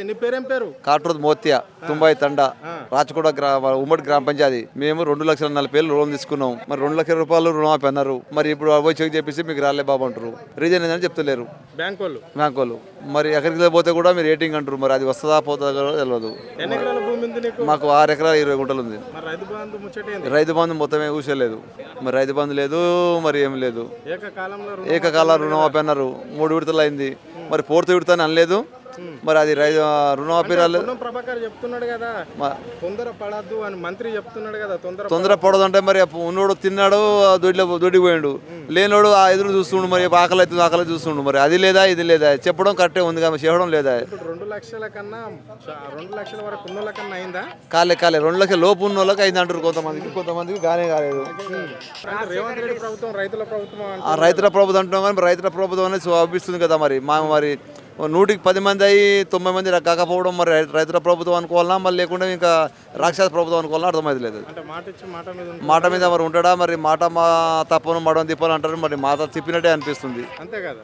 నీ పేరేం పేరు? కాట్రోజ్ మోత్య తుంబాయి తండ రాచకోట ఉమ్మడి గ్రామ పంచాయతీ. మేము 2,40,000 లోన్ తీసుకున్నాం. మరి 2 లక్షల రూపాయలు రుణమాఫీ అన్నారు. మరి ఇప్పుడు పోయి చెక్ చెప్పేసి మీకు రాలే బాబు అంటారు. రీజన్ ఏంటని చెప్తలేరు బ్యాంక్ వాళ్ళు. మరి ఎక్కడికి పోతే కూడా మీరు రేటింగ్ అంటారు. మరి అది వస్తుందా పోతుందా తెలియదు. ఎన్ని ఎకరాల భూమి ఉంది నీకు? మాకు 6 ఎకరాలు 20 గుంటలు ఉంది. మరి రైతు బంధు ముచ్చట ఏంది? రైతు బంధు మొత్తమే కూర్చోలేదు. మరి రైతు బంధు లేదు, మరి ఏం లేదు. ఏకకాల రుణమాఫీ అన్నారు. 3 విడతలు అయింది. మరి 4th విడత అని అనలేదు. మరి అది రుణమాఫీ రాలేదు. ప్రభాకర్ చెప్తున్నాడు కదా తొందర పడద్దు అని మంత్రి చెప్తున్నాడు కదా. తొందర పడదు అంటే మరి ఉన్నోడు తిన్నాడు, దొడ్డికి పోయాడు. లేనోడు ఎదురు చూస్తుండు. మరి ఆకలి అవుతుంది, ఆకలి చూస్తుండు. మరి అది లేదా ఇది లేదా చెప్పడం కరెక్టే ఉంది కానీ చేయడం లేదా. 2 లక్షల కన్నా 2 లక్షల వరకు ఉన్న వాళ్ళకన్నా అయిందా? కాలే 2 లక్షల లోపు ఉన్న వాళ్ళకి అయింది అంటారు కొంతమందికి కానే కాలేదు. రేవంత్ రెడ్డి ప్రభుత్వం రైతుల ప్రభుత్వం రైతుల ప్రభుత్వం అంటున్నాం కానీ రైతుల ప్రభుత్వం అనేది చూపిస్తుంది కదా. మరి మరి 100కి 10 మంది అయ్యి 9 మంది కాకపోవడం మరి రైతుల ప్రభుత్వం అనుకోవాలన్నా, మళ్ళీ లేకుండా ఇంకా రాక్షస ప్రభుత్వం అనుకోవాలన్నా అర్థమైతే లేదు. మాట మీద మరి ఉంటాడా? మరి మాట మా తప్పను మడం తిప్పాలి అంటారు. మరి మాట తిప్పినట్టే అనిపిస్తుంది.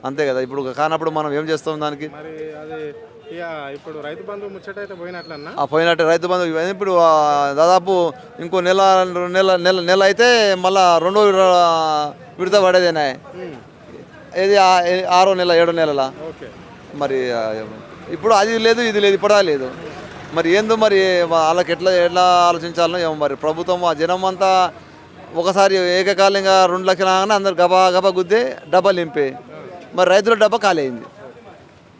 అంతే కదా. ఇప్పుడు కానప్పుడు మనం ఏం చేస్తాం దానికి? ఇప్పుడు రైతు బంధు ముచ్చట అయితే పోయినట్టే. రైతు బంధు ఇప్పుడు దాదాపు ఇంకో నెల అయితే మళ్ళా 2వ విడత పడేదేనా? ఇది 6వ నెల 7వ నెలలా. మరి ఇప్పుడు అది లేదు ఇది లేదు, ఇప్పుడు లేదు. మరి ఏందో మరి వాళ్ళకి ఎట్లా ఆలోచించాలనో ఏమో. మరి ప్రభుత్వం ఆ జనం అంతా ఒకసారి ఏకకాలంగా 2 లక్షలు అందరు గబా గుద్దే డబ్బా నింపే. మరి రైతుల డబ్బా ఖాళీ అయింది.